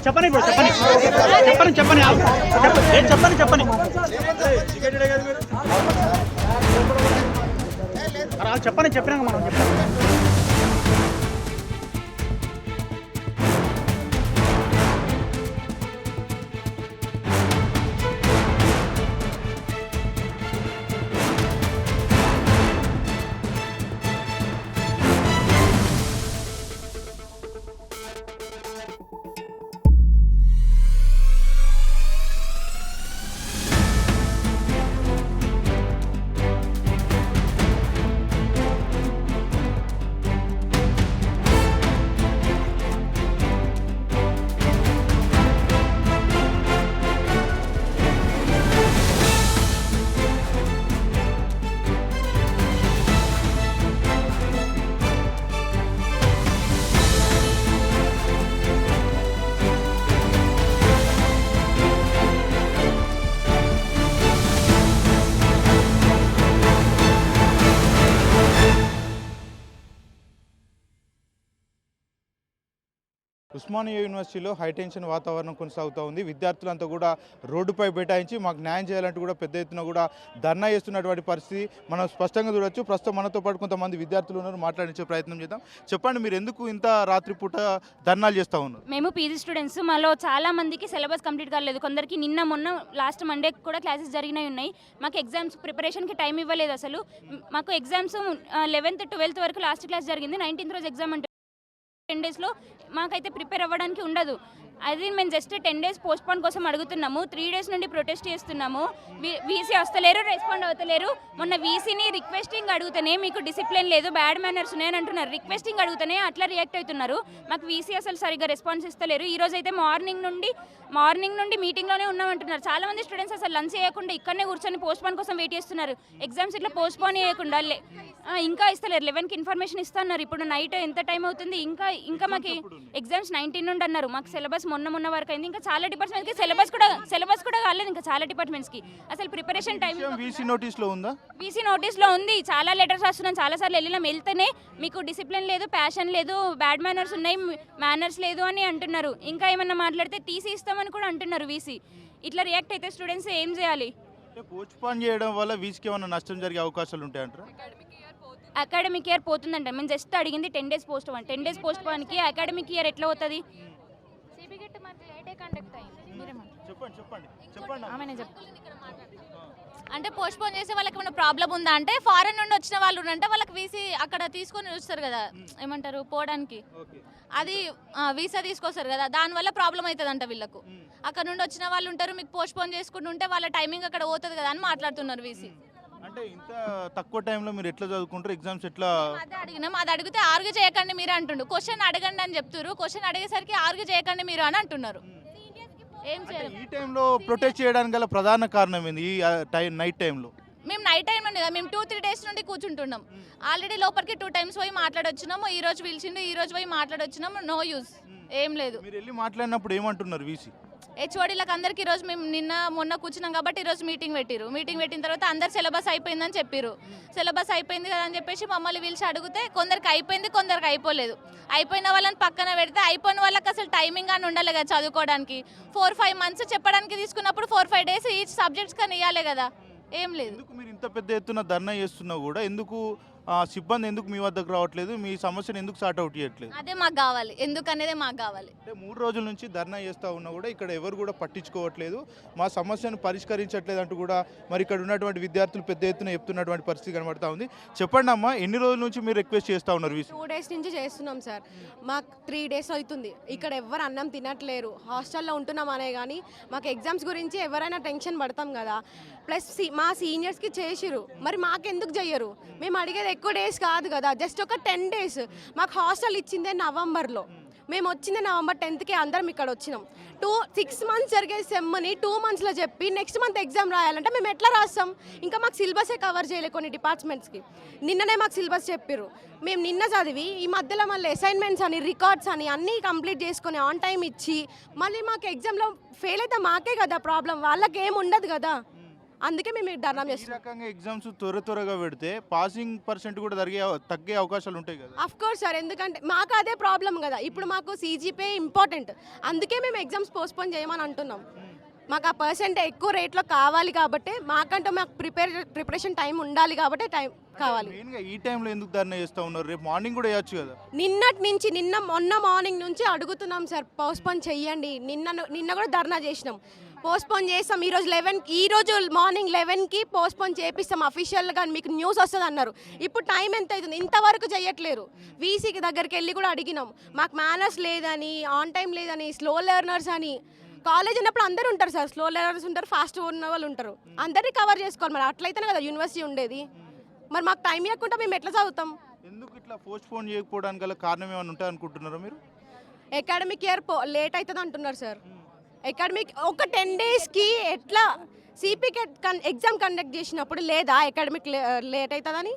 చెప్పని చెప్పని చెప్పని చెప్పని చెప్పని చెప్పని చెప్పినాక మనం చెప్పాలి. ఉస్మానియా యూనివర్సిటీలో హైటెన్షన్ వాతావరణం కొనసాగుతూ ఉంది. విద్యార్థులంతా కూడా రోడ్డుపై బైఠాయించి మాకు న్యాయం చేయాలంటూ కూడా పెద్ద ఎత్తున కూడా ధర్నా చేస్తున్నటువంటి పరిస్థితి మనం స్పష్టంగా చూడొచ్చు. ప్రస్తుతం మనతో పాటు కొంతమంది విద్యార్థులు ఉన్నారు, మాట్లాడించే ప్రయత్నం చేద్దాం. చెప్పండి, మీరు ఎందుకు ఇంత రాత్రిపూట ధర్నాలు చేస్తూ ఉన్నారు? మేము పీజీ స్టూడెంట్స్, మాలో చాలా మందికి సిలబస్ కంప్లీట్ కాలేదు. కొందరికి నిన్న మొన్న లాస్ట్ మండే కూడా క్లాసెస్ జరిగినాయి ఉన్నాయి. మాకు ఎగ్జామ్స్ ప్రిపరేషన్కి టైం ఇవ్వలేదు అసలు. మాకు ఎగ్జామ్స్ 11th 12th వరకు లాస్ట్ క్లాస్ జరిగింది. 19th రోజు ఎగ్జామ్ అంటే 10 daysలో మాకైతే ప్రిపేర్ అవ్వడానికి ఉండదు. అది మేము జస్ట్ 10 days పోస్ట్పోన్ కోసం అడుగుతున్నాము. 3 days నుండి ప్రొటెస్ట్ చేస్తున్నాము. వీసీ వస్తలేరు, రెస్పాండ్ అవుతలేరు. మొన్న వీసీని రిక్వెస్టింగ్ అడుగుతానే మీకు డిసిప్లిన్ లేదు, బ్యాడ్ మేనర్స్ ఉన్నాయని అంటున్నారు. రిక్వెస్టింగ్ అడుగుతానే అట్లా రియాక్ట్ అవుతున్నారు. మాకు వీసీ అసలు సరిగ్గా రెస్పాన్స్ ఇస్తలేరు. ఈ రోజు అయితే మార్నింగ్ నుండి మీటింగ్లోనే ఉన్నామంటున్నారు. చాలా మంది స్టూడెంట్స్ అసలు లంచ్ చేయకుండా ఇక్కడనే కూర్చొని పోస్ట్పోన్ కోసం వెయిట్ చేస్తున్నారు. ఎగ్జామ్స్ ఇట్లా పోస్ట్పోన్ చేయకుండా ఇంకా ఇస్తలేరు. 11కి ఇన్ఫర్మేషన్ ఇస్తున్నారు. ఇప్పుడు నైట్ ఎంత టైం అవుతుంది? ఇంకా మాకు ఎగ్జామ్స్ 19 నుండి అన్నారు. మాకు సిలబస్ మొన్న వరకు అయింది. ఇంకా చాలా డిపార్ట్మెంట్స్కి సిలబస్ కూడా కాలేదు. ఇంకా చాలా డిపార్ట్మెంట్స్కి అసలు ప్రిపరేషన్ టైం వీసీ నోటీస్లో ఉందా? వీసీ నోటీస్లో ఉంది. చాలా లెటర్స్ రాస్తున్నాం, చాలాసార్లు వెళ్ళినాం. వెళ్తేనే మీకు డిసిప్లిన్ లేదు, ప్యాషన్ లేదు, బ్యాడ్ మేనర్స్ ఉన్నాయి, మేనర్స్ లేదు అని అంటున్నారు. ఇంకా ఏమన్నా మాట్లాడితే తీసి ఇస్తామని కూడా అంటున్నారు వీసీ. ఇట్లా రియాక్ట్ అయితే స్టూడెంట్స్ ఏం చేయాలి? పోస్ట్పోన్ చేయడం వల్ల వీసీకి ఏమైనా నష్టం జరిగే అవకాశాలు ఉంటాయంటారా? Academic year పోతుందంట. మేము జస్ట్ అడిగింది 10 days పోస్ట్పోన్. 10 days పోస్ట్పోన్కి అకాడమిక్ ఇయర్ ఎట్లా అవుతుంది? అంటే పోస్ట్పోన్ చేసే వాళ్ళకి ఏమైనా ప్రాబ్లం ఉందా అంటే, ఫారెన్ నుండి వచ్చిన వాళ్ళు ఉంటే వాళ్ళకి వీసీ అక్కడ తీసుకొని చూస్తారు కదా, ఏమంటారు పోవడానికి, అది వీసా తీసుకొస్తారు కదా, దానివల్ల ప్రాబ్లం అవుతుందంట వీళ్ళకు. అక్కడ నుండి వచ్చిన వాళ్ళు ఉంటారు, మీకు పోస్ట్పోన్ చేసుకుంటుంటే వాళ్ళ టైమింగ్ అక్కడ పోతుంది కదా అని మాట్లాడుతున్నారు వీసీ. అంటే ఇంత తక్కువ టైంలో మీరు ఎట్లా చదువుకుంటారు? ఎగ్జామ్స్ ఎట్లా? అదే అడిగినాం. అది అడిగితే ఆర్గ్యూ చేయకండి మీరు అంటుండు. క్వశ్చన్ అడగండి అని చెప్తారు. క్వశ్చన్ అడిగేసరికి ఆర్గ్యూ చేయకండి మీరు అని అంటున్నారు. ఏం చేయాలి? ఈ టైంలో ప్రొటెస్ట్ చేయడానికి గల ప్రధాన కారణం ఏంది? ఈ నైట్ టైంలో మేము నైట్ టైం నుండి మేము 2-3 days నుండి కూర్చుంటున్నాం. ఆల్రెడీ లోపలికి 2 times పోయి మాట్లాడొచ్చినాము. ఈ రోజు పిలిచిండు, ఈ రోజు పోయి మాట్లాడొచ్చినాము. నో యూస్, ఏం లేదు. మీరు వెళ్ళి మాట్లాడినప్పుడు ఏమంటున్నారు వీసీ? హెచ్ఓడీలకు అందరికి ఈరోజు మేము మొన్న కూర్చున్నాం కాబట్టి ఈరోజు మీటింగ్ పెట్టిన తర్వాత అందరు సిలబస్ అయిపోయిందని చెప్పారు. సిలబస్ అయిపోయింది కదా అని చెప్పేసి మమ్మల్ని పిలిచి అడిగితే కొందరికి అయిపోయింది, కొందరికి అయిపోలేదు. అయిపోయిన వాళ్ళని పక్కన పెడితే అయిపోయిన వాళ్ళకి అసలు టైమింగ్ అని ఉండాలి కదా చదువుకోవడానికి. 4-5 months చెప్పడానికి తీసుకున్నప్పుడు 4-5 days ఈచ్ సబ్జెక్ట్స్ కానీ ఇవ్వాలి కదా, ఏం లేదు. ఎందుకు మీరు ఇంత పెద్ద ఎత్తున ధర్నా చేస్తున్నా కూడా ఎందుకు సిబ్బంది ఎందుకు మీ వద్దకు రావట్లేదు? మీ సమస్యను ఎందుకు సార్ట్ అవుట్ చేయట్లేదు? అదే మాకు కావాలి, ఎందుకనేదే మాకు కావాలి. అంటే 3 రోజుల నుంచి ధర్నా చేస్తూ ఉన్నా కూడా ఇక్కడ ఎవరు కూడా పట్టించుకోవట్లేదు, మా సమస్యను పరిష్కరించట్లేదు అంటూ కూడా మరి ఇక్కడ ఉన్నటువంటి విద్యార్థులు పెద్ద ఎత్తున చెప్తున్నటువంటి పరిస్థితి కనబడతా ఉంది. చెప్పండి అమ్మా, ఎన్ని రోజుల నుంచి మీరు రిక్వెస్ట్ చేస్తూ ఉన్నారు? 2 days నుంచి చేస్తున్నాం సార్. మాకు 3 days అవుతుంది. ఇక్కడ ఎవరు అన్నం తినట్లేరు. హాస్టల్లో ఉంటున్నాం అనే కానీ మాకు ఎగ్జామ్స్ గురించి ఎవరైనా టెన్షన్ పడతాం కదా. ప్లస్ మా సీనియర్స్కి చేసిరు, మరి మాకెందుకు చెయ్యరు? మేము అడిగేది ఎక్కువ డేస్ కాదు కదా, జస్ట్ ఒక 10 days. మాకు హాస్టల్ ఇచ్చిందే నవంబర్లో, మేము వచ్చిందే November 10th అందరం ఇక్కడ వచ్చినాం. 6 months జరిగే సెమ్ని 2 monthsలో చెప్పి నెక్స్ట్ మంత్ ఎగ్జామ్ రాయాలంటే మేము ఎట్లా రాస్తాం? ఇంకా మాకు సిలబసే కవర్ చేయలే కొన్ని డిపార్ట్మెంట్స్కి. నిన్ననే మాకు సిలబస్ చెప్పారు, మేము నిన్న చదివి ఈ మధ్యలో మళ్ళీ అసైన్మెంట్స్ అని రికార్డ్స్ అని అన్నీ కంప్లీట్ చేసుకొని ఆన్ టైం ఇచ్చి మళ్ళీ మాకు ఎగ్జామ్లో ఫెయిల్ అయితే మాకే కదా ప్రాబ్లం, వాళ్ళకి ఏం ఉండదు కదా. అందుకే మేము ధర్నా ఈ చేస్తాం. రకంగా ఎగ్జామ్స్ త్వరగా పెడితే పాసింగ్ పర్సెంట్ కూడా తగ్గే అవకాశాలు ఉంటాయి కదా. అఫ్ కోర్స్ సార్, ఎందుకంటే మాకు అదే ప్రాబ్లం కదా. ఇప్పుడు మాకు CGPA ఇంపార్టెంట్, అందుకే మేము ఎగ్జామ్స్ పోస్ట్పోన్ చేయమని అంటున్నాం. మాకు ఆ పర్సెంట్ ఎక్కువ రేట్లో కావాలి కాబట్టి, మాకంటే మాకు ప్రిపరేషన్ టైం ఉండాలి కాబట్టి టైం కావాలి. మెయిన్గా ఈ టైంలో ఎందుకు ధర్నా చేస్తూ ఉన్నారు? రేపు మార్నింగ్ కూడా వేయచ్చు కదా. మొన్న మార్నింగ్ నుంచి అడుగుతున్నాం సార్, పోస్ట్పోన్ చెయ్యండి. నిన్న కూడా ధర్నా చేసినాం, పోస్ట్పోన్ చేస్తాం. ఈరోజు మార్నింగ్ 11కి పోస్ట్పోన్ చేపిస్తాం అఫీషియల్గా, మీకు న్యూస్ వస్తుంది అన్నారు. ఇప్పుడు టైం ఎంత అవుతుంది? ఇంతవరకు చేయట్లేరు. వీసీకి దగ్గరికి వెళ్ళి కూడా అడిగినాం, మాకు మేనర్స్ లేదని, ఆన్ టైం లేదని, స్లో లెర్నర్స్ అని. కాలేజ్ ఉన్నప్పుడు అందరూ ఉంటారు సార్, స్లో లెర్నర్స్ ఉంటారు, ఫాస్ట్ ఉన్న వాళ్ళు ఉంటారు, అందరినీ కవర్ చేసుకోవాలి. మరి అట్లయితేనే కదా యూనివర్సిటీ ఉండేది. మరి మాకు టైం ఇవ్వకుండా మేము ఎట్లా చదువుతాం? ఎందుకు ఇట్లా పోస్ట్పోన్ చేయకపోవడానికి గల కారణం ఏమైనా ఉంటుంది అనుకుంటున్నారా మీరు? అకాడమిక్ ఇయర్ లేట్ అవుతుంది అంటున్నారు సార్. అకాడమిక్ ఒక 10 daysకి ఎట్లా CPK ఎగ్జామ్ కండక్ట్ చేసినప్పుడు లేదా అకాడమిక్ లేట్ అవుతుందని?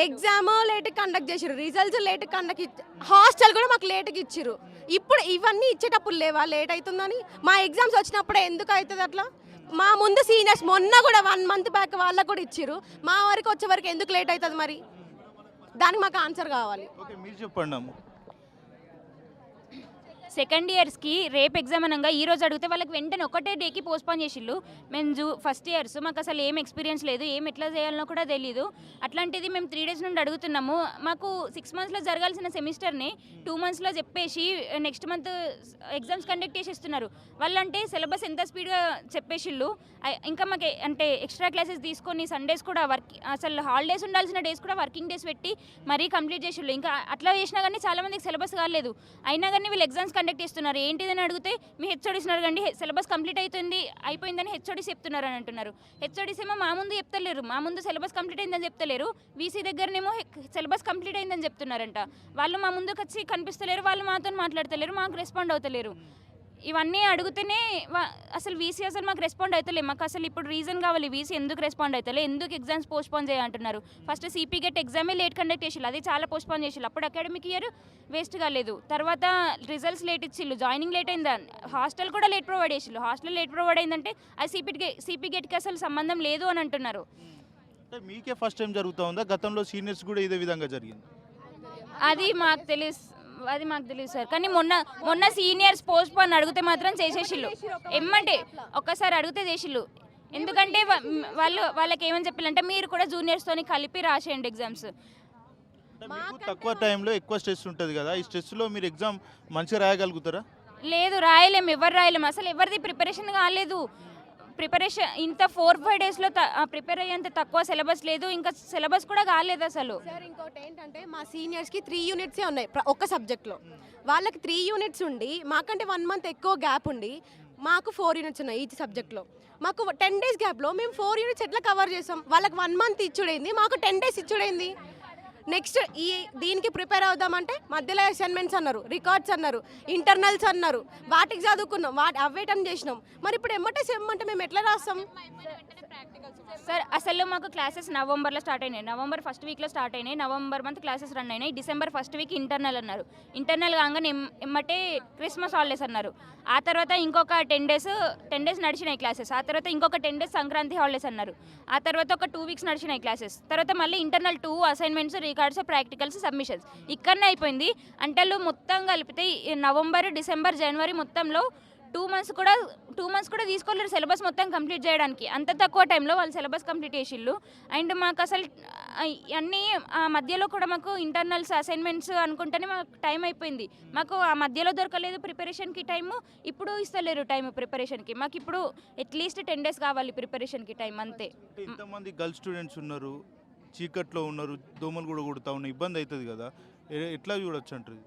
ఎగ్జామ్ లేట్ కండక్ట్ చేసారు, రిజల్ట్స్ లేట్ కండక్ట్, హాస్టల్ కూడా మాకు లేట్కి ఇచ్చారు. ఇప్పుడు ఇవన్నీ ఇచ్చేటప్పుడు లేవా లేట్ అవుతుందని? మా ఎగ్జామ్స్ వచ్చినప్పుడే ఎందుకు అవుతుంది అట్లా? మా ముందు సీనియర్స్ మొన్న కూడా 1 month బ్యాక్ వాళ్ళకు కూడా ఇచ్చారు, మా వరకు వచ్చే వరకు ఎందుకు లేట్ అవుతుంది? మరి దానికి మాకు ఆన్సర్ కావాలి. ఓకే, మీరు చెప్పండి అమ్మ. సెకండ్ ఇయర్స్కి రేపు ఎగ్జామ్ అనగా ఈ రోజు అడిగితే వాళ్ళకి వెంటనే ఒకటే డేకి పోస్ట్పోన్ చేసిళ్ళు. మేము ఫస్ట్ ఇయర్స్, మాకు అసలు ఏం ఎక్స్పీరియన్స్ లేదు, ఏం ఎట్లా చేయాలనో కూడా తెలియదు. అట్లాంటిది మేము 3 days నుండి అడుగుతున్నాము. మాకు 6 monthsలో జరగాల్సిన సెమిస్టర్ని 2 monthsలో చెప్పేసి నెక్స్ట్ మంత్ ఎగ్జామ్స్ కండక్ట్ చేసేస్తున్నారు. వాళ్ళంటే సిలబస్ ఎంత స్పీడ్గా చెప్పేసిళ్ళు. ఇంకా మాకు అంటే ఎక్స్ట్రా క్లాసెస్ తీసుకొని సండేస్ కూడా అసలు హాలిడేస్ ఉండాల్సిన డేస్ కూడా వర్కింగ్ డేస్ పెట్టి మరీ కంప్లీట్ చేసిళ్ళు. ఇంకా అట్లా చేసినా కానీ చాలామందికి సిలబస్ కాలేదు, అయినా కానీ వీళ్ళు ఎగ్జామ్స్ కండక్ట్ చేస్తున్నారు. ఏంటిదని అడిగితే మీ హెచ్ఓడీస్ అడగండి, సిలబస్ కంప్లీట్ అయిపోయిందని హెచ్ఓడీస్ చెప్తున్నారు అని అంటున్నారు. హెచ్ఓడీస్ ఏమో మా ముందు చెప్తలేరు, మా ముందు సిలబస్ కంప్లీట్ అయిందని చెప్తలేరు. వీసీ దగ్గరనేమో సిలబస్ కంప్లీట్ అయిందని చెప్తున్నారంట. వాళ్ళు మా ముందుకు వచ్చి కనిపిస్తలేరు, వాళ్ళు మాతో మాట్లాడతలేరు, మాకు రెస్పాండ్ అవుతలేరు. ఇవన్నీ అడిగితేనే అసలు వీసీ అసలు మాకు రెస్పాండ్ అవుతలే. మాకు అసలు ఇప్పుడు రీజన్ కావాలి, వీసీ ఎందుకు రెస్పాండ్ అవుతలే, ఎందుకు ఎగ్జామ్స్ పోస్ట్పోన్ చేయంటున్నారు. ఫస్ట్ CPK ఎగ్జామే లేట్ కండక్ట్ చేసిళ్ళు, అది చాలా పోస్ట్పోన్ చేసిళ్ళు. అప్పుడు అకాడమిక్ ఇయర్ వేస్ట్ కాలేదు. తర్వాత రిజల్ట్స్ లేట్ ఇచ్చిళ్ళు, జాయినింగ్ లేట్ అయిందా, హాస్టల్ కూడా లేట్ ప్రొవైడ్ చేసిళ్ళు. హాస్టల్ లేట్ ప్రొవైడ్ అయిందంటే అది CPK అసలు సంబంధం లేదు అని అంటున్నారు. అంటే మీకే ఫస్ట్ టైం జరుగుతూ ఉందా? గతంలో సీనియర్స్ కూడా ఇదే విధంగా జరిగింది? అది మాకు తెలియదు సార్. కానీ మొన్న సీనియర్స్ పోస్ట్పోన్ అడిగితే మాత్రం చేసేసిళ్ళు, ఎమ్మంటే ఒక్కసారి అడిగితే చేసిళ్ళు. ఎందుకంటే వాళ్ళకి ఏమని చెప్పాలంటే మీరు కూడా జూనియర్స్తోని కలిపి రాసేయండి ఎగ్జామ్స్. మీకు తక్కువ టైంలో ఎక్కువ స్ట్రెస్ ఉంటుంది కదా, ఈ స్ట్రెస్లో మీరు ఎగ్జామ్ మంచిగా రాయగలుగుతారా? లేదు, రాయలేము, ఎవరు రాయలేము. అసలు ఎవరిది ప్రిపరేషన్ కాలేదు. ప్రిపరేషన్ ఇంత 4-5 daysలో ప్రిపేర్ అయ్యేంత తక్కువ సిలబస్ లేదు, ఇంకా సిలబస్ కూడా కాలేదు అసలు. సార్ ఇంకోటి ఏంటంటే మా సీనియర్స్కి 3 units ఉన్నాయి ఒక్క సబ్జెక్ట్లో. వాళ్ళకి 3 units ఉండి మాకంటే 1 month ఎక్కువ గ్యాప్ ఉండి మాకు 4 units ఉన్నాయి ఈచ్ సబ్జెక్ట్లో. మాకు 10 days గ్యాప్లో మేము 4 units ఎట్లా కవర్ చేసాం? వాళ్ళకి 1 month ఇచ్చుడైంది, మాకు 10 days ఇచ్చుడైంది. నెక్స్ట్ దీనికి ప్రిపేర్ అవుదామంటే మధ్యలో అసైన్మెంట్స్ అన్నారు, రికార్డ్స్ అన్నారు, ఇంటర్నల్స్ అన్నారు, వాటికి చదువుకున్నాం, అవేటం చేసినాం. మరి ఇప్పుడు ఎమ్మటే సెమ్ అంటే మేము ఎట్లా రాస్తాం? సార్ అసలు మాకు క్లాసెస్ నవంబర్లో స్టార్ట్ అయినాయి, నవంబర్ ఫస్ట్ వీక్లో స్టార్ట్ అయినాయి, నవంబర్ మంత్ క్లాసెస్ రన్ అయినాయి. డిసెంబర్ ఫస్ట్ వీక్ ఇంటర్నల్ అన్నారు, ఇంటర్నల్ కాగానే ఎమ్మటే క్రిస్మస్ హాలిడేస్ అన్నారు. ఆ తర్వాత ఇంకొక 10 days నడిచినాయి క్లాసెస్. ఆ తర్వాత ఇంకొక 10 days సంక్రాంతి హాలిడేస్ అన్నారు. ఆ తర్వాత ఒక 2 weeks నడిచినాయి క్లాసెస్. తర్వాత మళ్ళీ internal 2 assignments, records, practicals, submissions ఇక్కడనే అయిపోయింది. అంటే మొత్తం కలిపితే నవంబర్, డిసెంబర్, జనవరి మొత్తంలో 2 months కూడా తీసుకోలేరు సిలబస్ మొత్తం కంప్లీట్ చేయడానికి. అంత తక్కువ టైంలో వాళ్ళు సిలబస్ కంప్లీట్ చేసిళ్ళు. అండ్ మాకు అసలు అన్నీ ఆ మధ్యలో కూడా మాకు ఇంటర్నల్స్, అసైన్మెంట్స్ అనుకుంటేనే మాకు టైం అయిపోయింది. మాకు ఆ మధ్యలో దొరకలేదు ప్రిపరేషన్కి టైము, ఇప్పుడు ఇస్తలేరు టైం ప్రిపరేషన్కి. మాకు ఇప్పుడు అట్లీస్ట్ 10 days కావాలి ప్రిపరేషన్కి టైం, అంతే. ఇంతమంది గర్ల్స్ స్టూడెంట్స్ ఉన్నారు, చీకట్లో ఉన్నారు, దోమలు కూడా కొడుతూ ఉన్నాయి, ఇబ్బంది అవుతుంది కదా, ఎట్లా చూడొచ్చు అంటారు?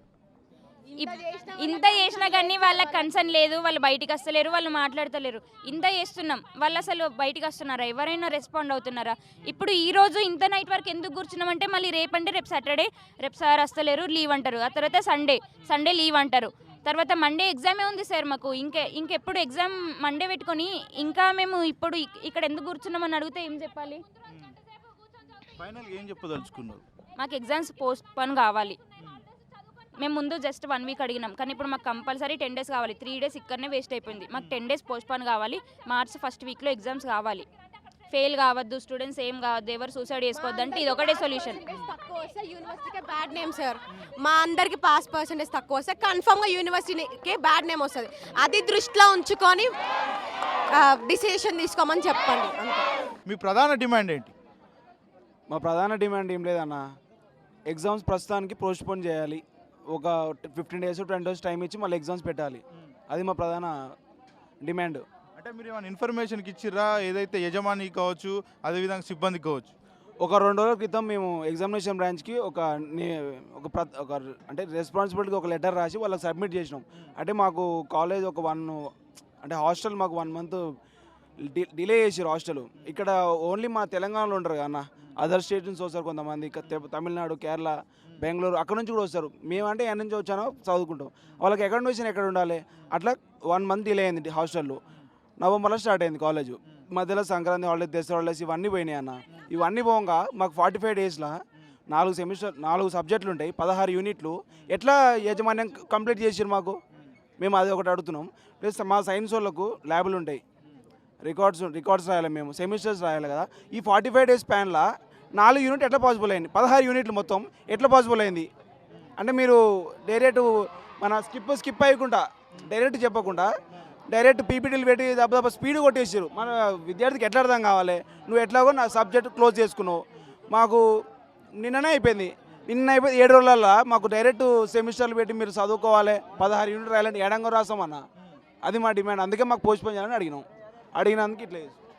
ఇంత చేసినా కానీ వాళ్ళకి కన్సర్న్ లేదు, వాళ్ళు బయటికి వస్తలేరు, వాళ్ళు మాట్లాడతలేరు. ఇంత చేస్తున్నాం, వాళ్ళు అసలు బయటికి వస్తున్నారా, ఎవరైనా రెస్పాండ్ అవుతున్నారా? ఇప్పుడు ఈ రోజు ఇంత నైట్ వరకు ఎందుకు కూర్చున్నామంటే మళ్ళీ రేపు సాటర్డే, రేపు సార్ వస్తలేరు లీవ్ అంటారు. ఆ తర్వాత సండే లీవ్ అంటారు. తర్వాత మండే ఎగ్జామే ఉంది సార్ మాకు. ఇంకెప్పుడు ఎగ్జామ్ మండే పెట్టుకొని ఇంకా మేము ఇప్పుడు ఇక్కడ ఎందుకు కూర్చున్నామని అడిగితే ఏం చెప్పాలి? ఫైనల్ ఏం చెప్పదలుచుకున్నారు? మాకు ఎగ్జామ్స్ పోస్ట్ పోన్ కావాలి. మేము ముందు జస్ట్ 1 వీక్ అడిగినాం, కానీ ఇప్పుడు మాకు కంపల్సరీ 10 డేస్ కావాలి. 3 డేస్ ఇక్కడనే వేస్ట్ అయిపోయింది. మాకు 10 డేస్ పోస్ట్ పోన్ కావాలి. మార్చ్ ఫస్ట్ వీక్లో ఎగ్జామ్స్ కావాలి. ఫెయిల్ కావద్దు, స్టూడెంట్స్ ఏం కావద్దు, ఎవరు సూసైడ్ చేసుకోవద్దు అంటే ఇది ఒకటే సొల్యూషన్. తక్కువ వస్తే యూనివర్సిటీకే బ్యాడ్ నేమ్ సార్. మా అందరికి పాస్ పర్సెంటేజ్ తక్కువ వస్తే కన్ఫర్మ్గా యూనివర్సిటీకే బ్యాడ్ నేమ్ వస్తుంది. అది దృష్టిలో ఉంచుకొని డిసిషన్ తీసుకోమని చెప్పండి అంతే. మీ ప్రధాన డిమాండ్ ఏంటి? మా ప్రధాన డిమాండ్ ఏం లేదన్న, ఎగ్జామ్స్ ప్రస్తుతానికి పోస్ట్పోన్ చేయాలి. ఒక 15 డేస్ 20 డేస్ టైం ఇచ్చి మళ్ళీ ఎగ్జామ్స్ పెట్టాలి. అది మా ప్రధాన డిమాండ్. అంటే మీరు ఏమైనా ఇన్ఫర్మేషన్కి ఇచ్చిర్రా? ఏదైతే యజమాని కావచ్చు, అదేవిధంగా సిబ్బంది కావచ్చు. ఒక 2 రోజుల క్రితం మేము ఎగ్జామినేషన్ బ్రాంచ్కి ఒక అంటే రెస్పాన్సిబిలిటీకి ఒక లెటర్ రాసి వాళ్ళకి సబ్మిట్ చేసినాం. అంటే మాకు కాలేజ్ ఒక అంటే హాస్టల్ మాకు 1 మంత్ డిలే చేసారు హాస్టల్. ఇక్కడ ఓన్లీ మా తెలంగాణలో ఉంటారు అన్న, అదర్ స్టేట్ నుంచి వస్తారు కొంతమంది, తమిళనాడు, కేరళ, బెంగళూరు అక్కడ నుంచి కూడా వస్తారు. మేమంటే ఎక్కడి నుంచి వచ్చానో చదువుకుంటాం, వాళ్ళకి ఎక్కడ నుంచి ఎక్కడ ఉండాలి. అట్లా 1 మంత్ డిలే అయింది హాస్టల్లో. నవంబర్లో స్టార్ట్ అయింది కాలేజ్. మధ్యలో సంక్రాంతి హాలిడేస్, దసరా హాలిడేస్ ఇవన్నీ పోయినాయి అన్న. ఇవన్నీ పోగా మాకు 45 డేస్లో 4 సబ్జెక్టులు ఉంటాయి, 16 యూనిట్లు. ఎట్లా యాజమాన్యం కంప్లీట్ చేసారు మాకు? మేము అది ఒకటి అడుగుతున్నాం. ప్లస్ మా సైన్స్ వాళ్ళకు ల్యాబులు ఉంటాయి, రికార్డ్స్ రాయాలి, మేము సెమిస్టర్స్ రాయాలి కదా. ఈ 45 డేస్ స్పాన్లో 4 యూనిట్ ఎట్లా పాసిబుల్ అయింది? 16 యూనిట్లు మొత్తం ఎట్లా పాసిబుల్ అయింది? అంటే మీరు డైరెక్ట్ మన స్కిప్ అయ్యకుండా డైరెక్ట్ చెప్పకుండా డైరెక్ట్ పీపీటీలు పెట్టి దెబ్బ స్పీడ్ కొట్టేసారు. మన విద్యార్థికి ఎట్లా అర్థం కావాలి? నువ్వు ఎట్లాగో నా సబ్జెక్ట్ క్లోజ్ చేసుకున్నావు. మాకు నిన్ననే అయిపోయింది. 7 రోజులలో మాకు డైరెక్ట్ సెమిస్టర్లు పెట్టి మీరు చదువుకోవాలి, 16 యూనిట్ రాయాలంటే ఏడంగా రాసామన్న. అది మా డిమాండ్. అందుకే మాకు పోస్ట్పోన్ చేయాలని అడిగినాం. అడిగినందుకు ఇట్లా